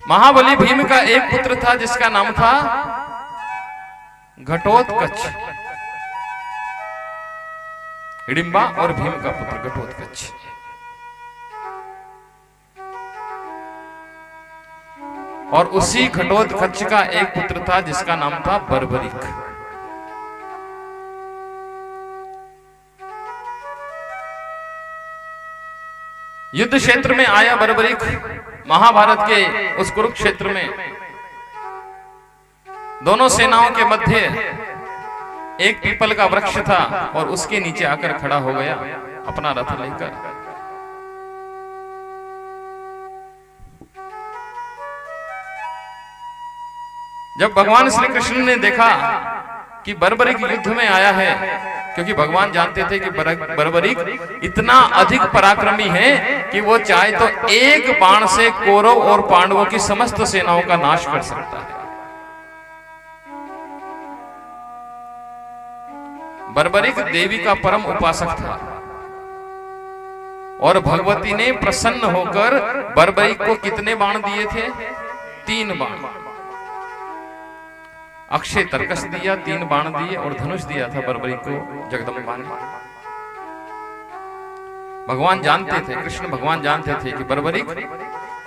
महाबली भीम का एक पुत्र था जिसका नाम था घटोत्कच। हिडिंबा और भीम का पुत्र घटोत्कच। और उसी घटोत्कच का एक पुत्र था जिसका नाम था बर्बरिक। युद्ध क्षेत्र में आया बर्बरिक। महाभारत के उस कुरुक्षेत्र में दोनों सेनाओं के मध्य एक पीपल का वृक्ष था और उसके नीचे आकर खड़ा हो गया अपना रथ लेकर। जब भगवान श्री कृष्ण ने देखा कि बर्बरिक युद्ध में आया है, क्योंकि भगवान जानते थे कि बर्बरिक इतना अधिक पराक्रमी है कि वो चाहे तो एक बाण से कौरव और पांडवों की समस्त सेनाओं का नाश कर सकता है। बर्बरिक देवी का परम उपासक था और भगवती ने प्रसन्न होकर बर्बरिक को कितने बाण दिए थे? 3 बाण। अक्षय तर्कस दिया, 3 बाण दिए और धनुष दिया था बर्बरिक को जगदम्बा ने। भगवान जानते थे, कृष्ण भगवान जानते थे कि बर्बरिक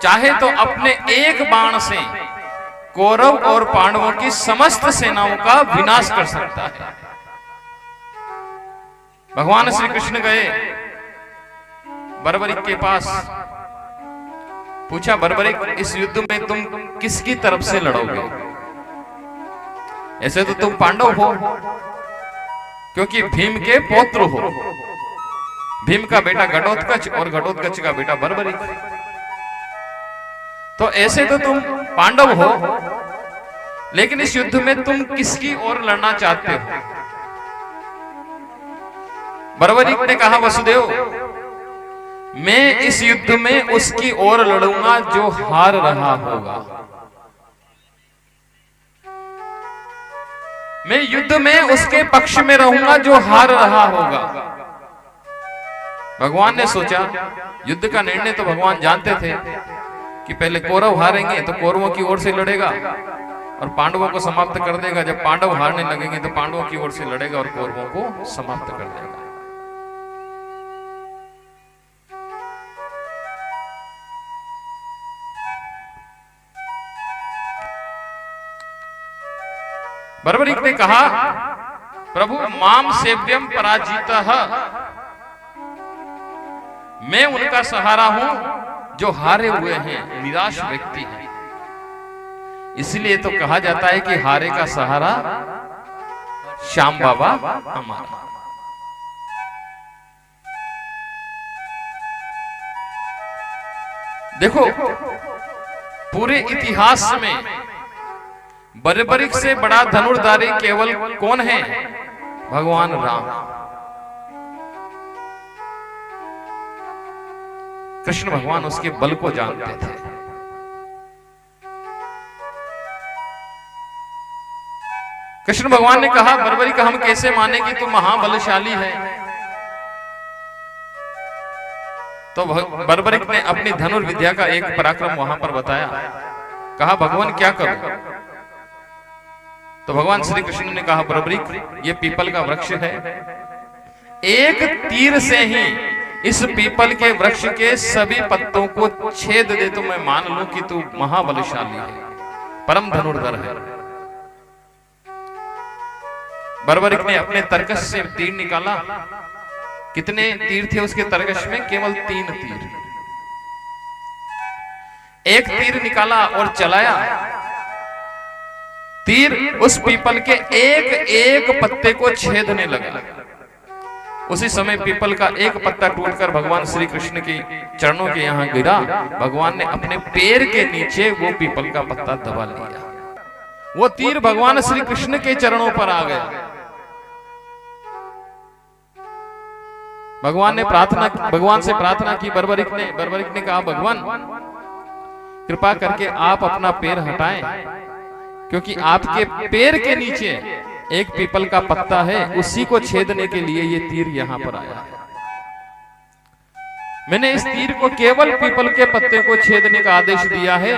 चाहे तो अपने एक बाण से कौरव और पांडवों की समस्त सेनाओं का विनाश कर सकता है। भगवान श्री कृष्ण गए बर्बरिक के पास, पूछा बर्बरिक इस युद्ध में तुम किसकी तरफ से लड़ोगे? ऐसे तो तुम पांडव हो, क्योंकि भीम के पौत्र हो। भीम का बेटा घटोत्कच और घटोत्कच का बेटा बर्बरिक। तो ऐसे तो तुम पांडव हो, लेकिन इस युद्ध में तुम किसकी ओर लड़ना चाहते हो? बर्बरिक ने कहा वसुदेव, मैं इस युद्ध में उसकी ओर लड़ूंगा जो हार रहा होगा। मैं युद्ध में उसके पक्ष में रहूंगा जो हार रहा होगा। भगवान ने सोचा, युद्ध का निर्णय तो भगवान जानते थे कि पहले कौरव हारेंगे तो कौरवों की ओर से लड़ेगा और पांडवों को समाप्त कर देगा। जब पांडव हारने लगेंगे तो पांडवों की ओर से लड़ेगा और कौरवों को समाप्त कर देगा। बर्बरिक ने कहा प्रभु माम सेव्यम पराजितः, मैं उनका सहारा हूं जो हारे हुए हैं, निराश व्यक्ति हैं। इसलिए तो कहा जाता है कि हारे का सहारा श्याम बाबा हमारा। देखो पूरे इतिहास में बर्बरिक से बड़ा धनुर्धारी केवल कौन है? भगवान राम। कृष्ण भगवान उसके बल को जानते थे। कृष्ण भगवान ने कहा बर्बरिक हम कैसे माने कि तू महाबलशाली है? तो बर्बरिक ने अपनी धनुर्विद्या का एक पराक्रम वहां पर बताया। कहा भगवान क्या करूं? तो भगवान श्री कृष्ण ने कहा बर्बरिक ये पीपल का वृक्ष है, एक तीर से ही इस पीपल के वृक्ष के सभी पत्तों को छेद दे तो मैं मान लूं कि तू महाबलशाली है, परम धनुर्धर है। बर्बरिक ने अपने तरकश से तीर निकाला। कितने तीर थे उसके तरकश में? केवल 3 तीर। एक तीर निकाला और चलाया। तीर उस पीपल के एक एक पत्ते को छेदने लगा। उसी समय पीपल का एक पत्ता टूटकर भगवान श्री कृष्ण के चरणों के यहां गिरा। भगवान ने अपने पैर के नीचे वो पीपल का पत्ता दबा लिया। वो तीर भगवान श्री कृष्ण के चरणों पर आ गया। भगवान से प्रार्थना की बर्बरिक ने कहा भगवान कृपा करके आप अपना पैर हटाएं, क्योंकि आपके पैर के नीचे एक पीपल का पत्ता है, उसी को छेदने के लिए ये तीर यहां पर आया है। मैंने इस तीर को केवल पीपल के पत्ते को छेदने का आदेश दिया है,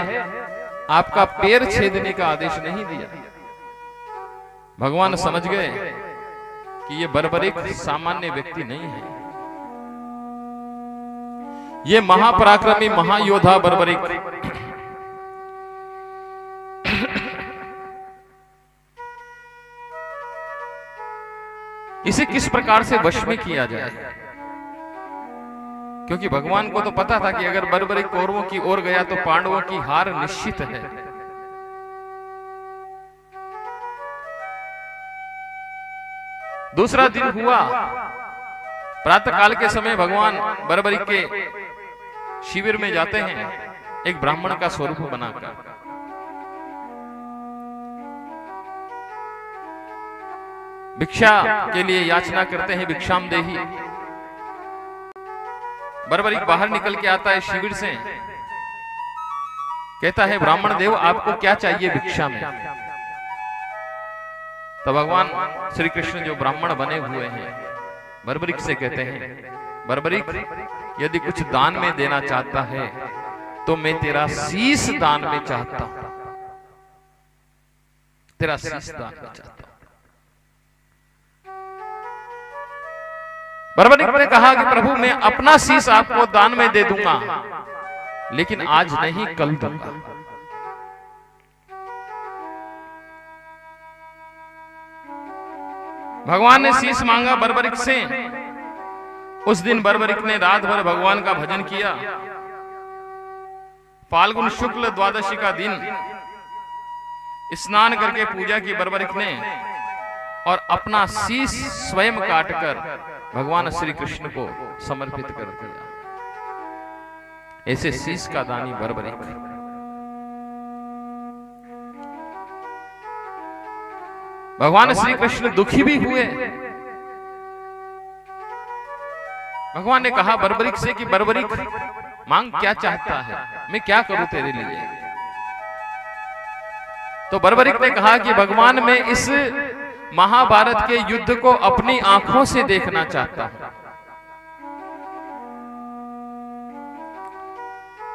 आपका पैर छेदने का आदेश नहीं दिया। भगवान समझ गए कि ये बर्बरिक सामान्य व्यक्ति नहीं है, ये महापराक्रमी महायोद्धा बर्बरिक इसे किस प्रकार से वश में किया जाए, क्योंकि भगवान को तो पता था कि अगर बर्बरिक कौरवों की ओर गया तो पांडवों की हार निश्चित है। दूसरा दिन हुआ, प्रातः काल के समय भगवान बर्बरिक के शिविर में जाते हैं एक ब्राह्मण का स्वरूप बनाकर। भिक्षा के लिए याचना करते हैं, भिक्षाम देही। बर्बरिक बाहर निकल के आता है शिविर से, कहता है ब्राह्मण देव आपको क्या चाहिए भिक्षा में। तो भगवान श्री कृष्ण जो ब्राह्मण बने हुए हैं बर्बरिक से कहते हैं, बर्बरिक यदि कुछ दान में देना चाहता है तो मैं तेरा शीश दान में चाहता हूं, तेरा शीश दान में चाहता हूं। बर्बरिक ने कहा कि प्रभु मैं अपना शीश आपको दान में दे दूंगा, लेकिन आज नहीं कल दूंगा। भगवान ने शीश मांगा बर्बरिक से। उस दिन बर्बरिक ने रात भर भगवान का भजन किया। फाल्गुन शुक्ल द्वादशी का दिन स्नान करके पूजा की बर्बरिक ने और अपना शीश स्वयं काटकर भगवान श्री कृष्ण को समर्पित कर दिया। ऐसे शीश का दानी बर्बरिक। भगवान श्री कृष्ण दुखी भी हुए। भगवान ने कहा बर्बरिक से कि बर्बरिक मांग क्या चाहता है, मैं क्या करूं तेरे लिए। तो बर्बरिक ने कहा कि भगवान मैं इस महाभारत के युद्ध को अपनी आंखों से देखना चाहता हूं।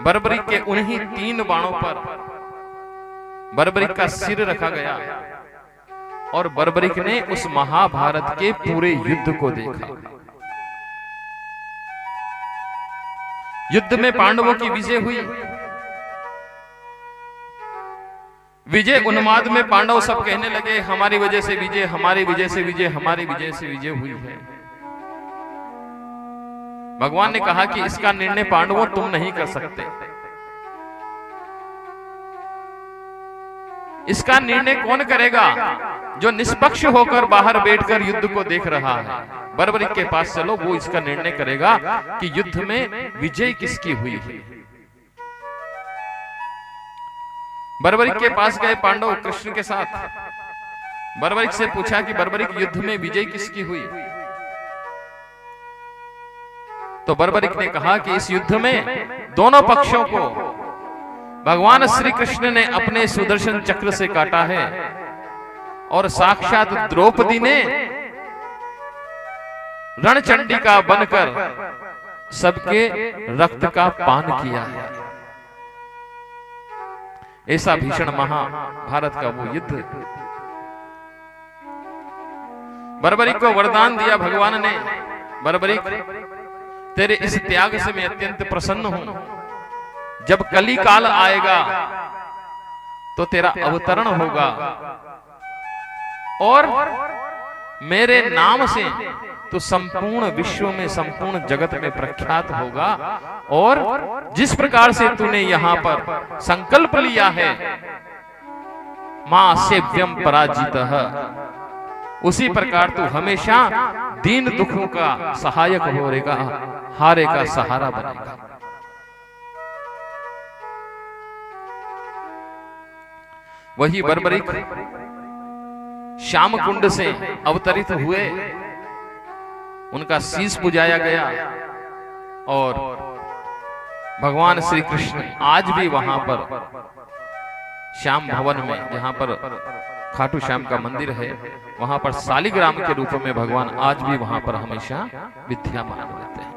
बर्बरिक के उन्हीं 3 बाणों पर बर्बरिक का सिर रखा गया और बर्बरिक ने उस महाभारत के पूरे युद्ध को देखा। युद्ध में पांडवों की विजय हुई। विजय उन्माद में पांडव सब कहने लगे हमारी वजह से विजय, हमारी वजह से विजय, हमारी वजह से विजय हुई है। भगवान ने कहा कि इसका निर्णय पांडवों तुम नहीं कर सकते। इसका निर्णय कौन करेगा? जो निष्पक्ष होकर बाहर बैठकर युद्ध को देख रहा है। बर्बरिक के पास चलो, वो इसका निर्णय करेगा कि युद्ध में विजय किसकी हुई है। बर्बरिक के पास गए पांडव कृष्ण के साथ। बर्बरिक से पूछा कि बर्बरिक युद्ध में विजय किसकी हुई। तो बर्बरिक ने कहा कि इस युद्ध में दोनों पक्षों को भगवान श्री कृष्ण ने अपने सुदर्शन चक्र से काटा है और साक्षात द्रौपदी ने रणचंडिका बनकर सबके रक्त का पान किया है। ऐसा भीषण महाभारत का वो युद्ध। बर्बरिक को वरदान दिया भगवान ने, बर्बरिक तेरे इस त्याग से मैं अत्यंत प्रसन्न हूं। जब कली काल आएगा तो तेरा अवतरण होगा और मेरे नाम से तो संपूर्ण विश्व में, संपूर्ण जगत में प्रख्यात होगा। और जिस प्रकार से तूने यहां पर संकल्प लिया है मां सेव्यम पराजितः, उसी प्रकार तू हमेशा दीन दुखों का सहायक होगा, हारे का सहारा बनेगा। वही बर्बरिक श्याम कुंड से अवतरित हुए, उनका शीश पुजाया गया और भगवान श्री कृष्ण आज भी वहां पर श्याम भवन में, जहां पर खाटू श्याम का मंदिर है, वहां पर शालिग्राम के रूप में भगवान आज भी वहां पर हमेशा विद्यमान रहते हैं।